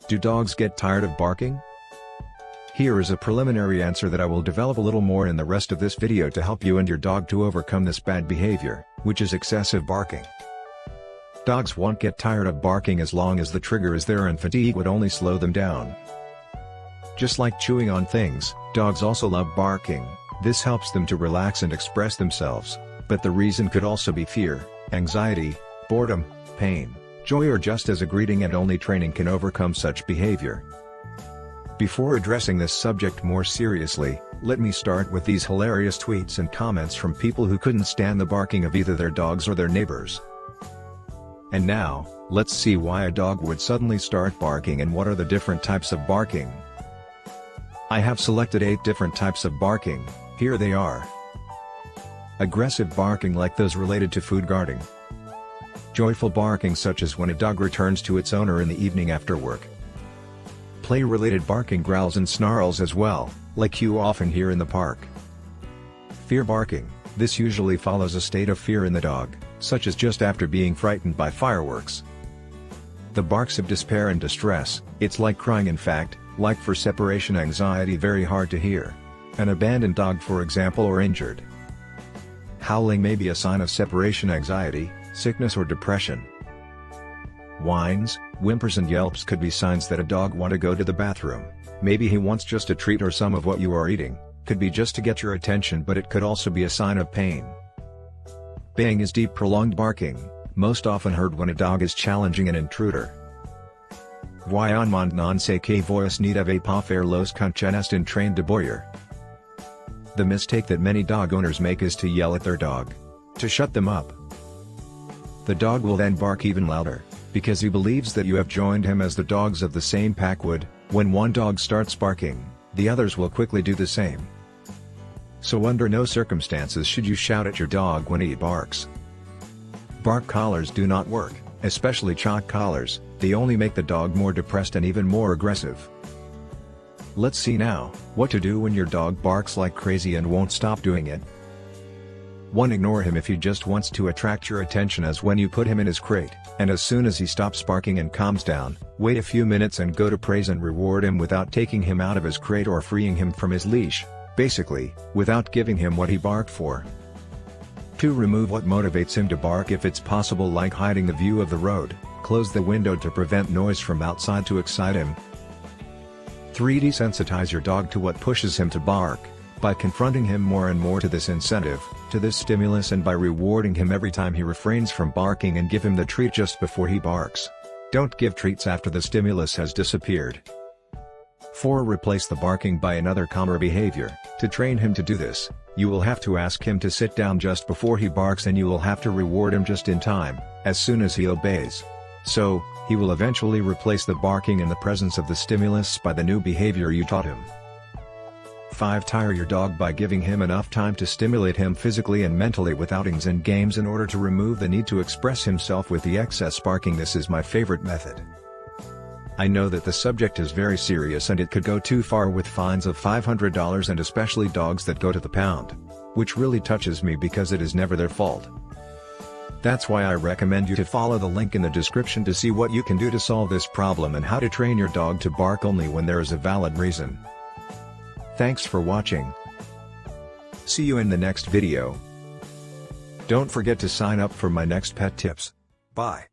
Do dogs get tired of barking? Here is a preliminary answer that I will develop a little more in the rest of this video to help you and your dog to overcome this bad behavior, which is excessive barking. Dogs won't get tired of barking as long as the trigger is there, and fatigue would only slow them down. Just like chewing on things, dogs also love barking. This helps them to relax and express themselves, but the reason could also be fear, anxiety, boredom, pain, joy, or just as a greeting, and only training can overcome such behavior. Before addressing this subject more seriously, let me start with these hilarious tweets and comments from people who couldn't stand the barking of either their dogs or their neighbors. And now, let's see why a dog would suddenly start barking and what are the different types of barking. I have selected 8 different types of barking. Here they are. Aggressive barking, like those related to food guarding. Joyful barking, such as when a dog returns to its owner in the evening after work. Play-related barking, growls and snarls as well, like you often hear in the park. Fear barking, this usually follows a state of fear in the dog, such as just after being frightened by fireworks. The barks of despair and distress, it's like crying, in fact, like for separation anxiety, very hard to hear. An abandoned dog, for example, or injured. Howling may be a sign of separation anxiety, sickness, or depression. Whines, whimpers and yelps could be signs that a dog wants to go to the bathroom. Maybe he wants just a treat or some of what you are eating, could be just to get your attention, but it could also be a sign of pain. Baying is deep, prolonged barking, most often heard when a dog is challenging an intruder. Voyonnement non se que voice need avait pas faire los conchenes in train de boyer. The mistake that many dog owners make is to yell at their dog to shut them up. The dog will then bark even louder, because he believes that you have joined him, as the dogs of the same pack would. When one dog starts barking, the others will quickly do the same. So under no circumstances should you shout at your dog when he barks. Bark collars do not work, especially chalk collars. They only make the dog more depressed and even more aggressive. Let's see now, what to do when your dog barks like crazy and won't stop doing it. 1. Ignore him if he just wants to attract your attention, as when you put him in his crate, and as soon as he stops barking and calms down, wait a few minutes and go to praise and reward him without taking him out of his crate or freeing him from his leash, basically, without giving him what he barked for. 2. Remove what motivates him to bark if it's possible, like hiding the view of the road. Close the window to prevent noise from outside to excite him. 3. Desensitize your dog to what pushes him to bark, by confronting him more and more to this incentive, to this stimulus, and by rewarding him every time he refrains from barking, and give him the treat just before he barks. Don't give treats after the stimulus has disappeared. 4. Replace the barking by another calmer behavior. To train him to do this, you will have to ask him to sit down just before he barks, and you will have to reward him just in time, as soon as he obeys. So, he will eventually replace the barking in the presence of the stimulus by the new behavior you taught him. 5. Tire your dog by giving him enough time to stimulate him physically and mentally with outings and games in order to remove the need to express himself with the excess barking. This is my favorite method. I know that the subject is very serious and it could go too far with fines of $500, and especially dogs that go to the pound. Which really touches me because it is never their fault. That's why I recommend you to follow the link in the description to see what you can do to solve this problem and how to train your dog to bark only when there is a valid reason. Thanks for watching. See you in the next video. Don't forget to sign up for my next pet tips. Bye.